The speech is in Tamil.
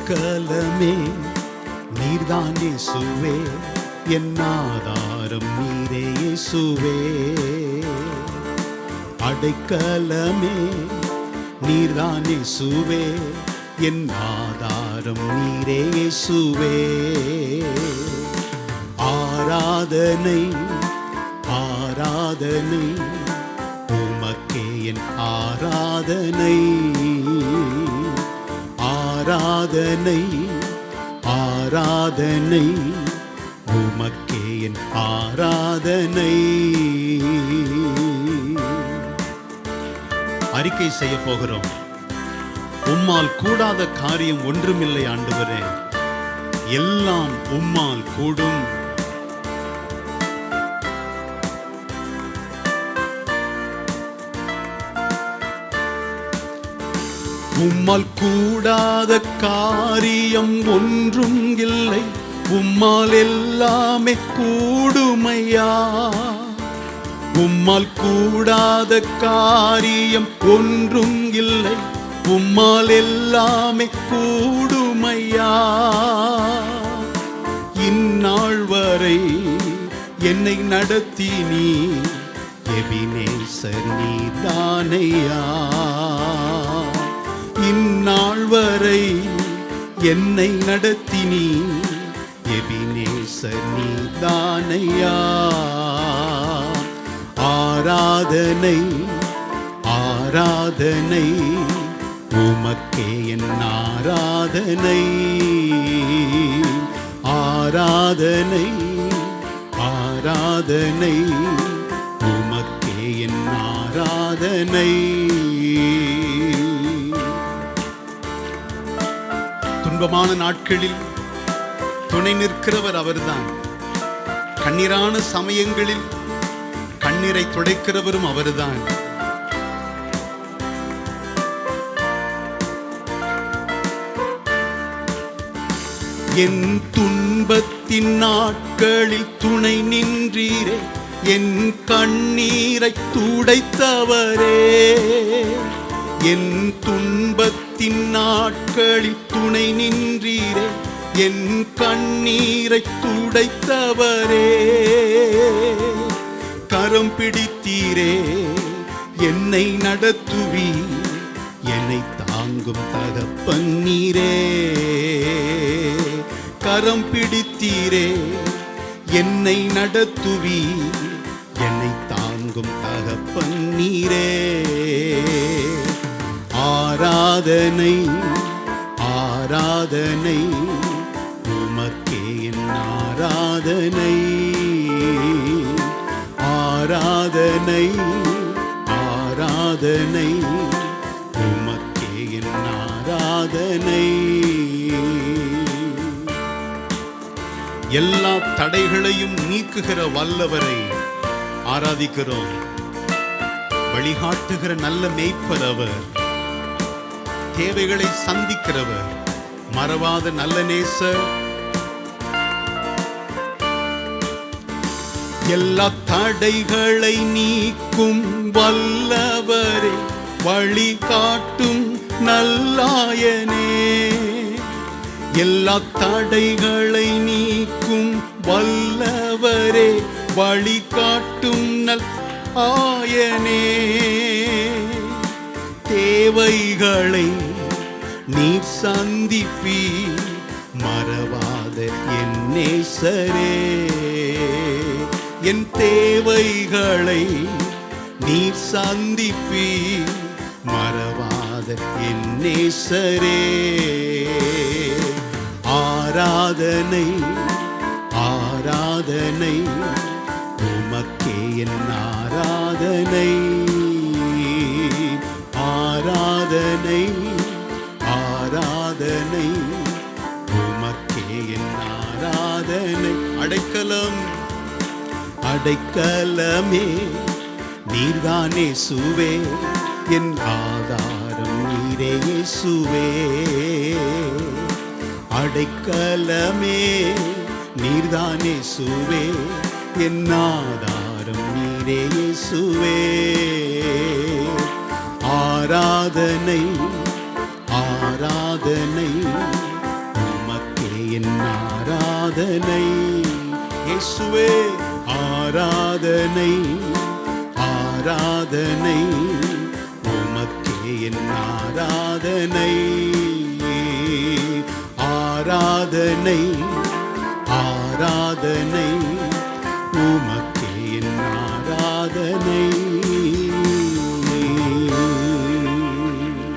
அடைக்கலமே நீர்தான் இயேசுவே, என் ஆதாரம் நீரே இயேசுவே. அடைக்கலமே நீர்தான் இயேசுவே, என் ஆதாரம் நீரே இயேசுவே. ஆராதனை ஆராதனை உமக்கே என் ஆராதனை. ஆராதனை ஆராதனை உமக்கே என் ஆராதனை. அறிக்கை செய்ய போகிறோம். உம்மால் கூடாத காரியம் ஒன்றுமில்லை ஆண்டவரே, எல்லாம் உம்மால் கூடும். உம்மால் கூடாத காரியம் ஒன்றும் இல்லை, உம்மால் எல்லாமே கூடுமையா. உம்மால் கூடாத காரியம் ஒன்றும் இல்லை, உம்மால் எல்லாமே கூடுமையா. இந்நாள் வரை என்னை நடத்தி நீ எபினேசர் நீதானையா. இந்நாள் வரை என்னை நடத்தி நீ எபினேசர் நீதானையா. ஆராதனை ஆராதனை உமக்கே என் ஆராதனை. ஆராதனை ஆராதனை உமக்கே என் ஆராதனை. துன்பமான நாட்களில் துணை நிற்கிறவர் அவர்தான். கண்ணீரான சமயங்களில் கண்ணீரை துடைக்கிறவரும் அவர்தான். என் துன்பத்தின் நாட்களில் துணை நின்றீரே, என் கண்ணீரை துடைத்தவரே. என் துன்பத்தின் நாட்களில் துணை நின்றீரே, என் கண்ணீரை துடைத்தவரே. கரம் பிடித்தீரே, என்னை நடத்துவி, என்னை தாங்கும் தகப்பன் நீரே. கரம் பிடித்தீரே, என்னை நடத்துவி, என்னை தாங்கும் தகப்பன் நீரே. ஆராதனை ஆராதனை உமக்கே என் ஆராதனை. ஆராதனை ஆராதனை உமக்கே என் ஆராதனை. எல்லா தடைகளையும் நீக்குகிற வல்லவரை ஆராதிக்கிறோம். வழிகாட்டுகிற நல்ல மேய்ப்பர் அவர். தேவைகளை சந்திக்கிறவர், மறவாத நல்ல நேசர். எல்லா தடைகளை நீக்கும் வல்லவரே, வழிகாட்டும் நல்லாயனே. எல்லா தடைகளை நீக்கும் வல்லவரே, வழிகாட்டும் நல்லாயனே. தேவைகளை நீர் சந்திப்பி, மறவாத என் நேசரே. என் தேவைகளை நீர் சந்திப்பி, மறவாத என் நேசரே. ஆராதனை ஆராதனை உமக்கே என் ஆராதனை. ஆராதனை ஆராதனை உமக்கே என் ஆராதனை. அடைக்கலம் அடைக்கலமே நீர்தான் இயேசுவே, என் ஆதாரம் நீரே இயேசுவே. அடைக்கலமே நீர்தான் இயேசுவே, என் ஆதாரம் நீரே இயேசுவே. ஆராதனை ஆராதனை என் ஆராதனை. இயேசுவே ஆராதனை, ஆராதனை உமக்கே என் ஆராதனை. ஆராதனை, ஆராதனை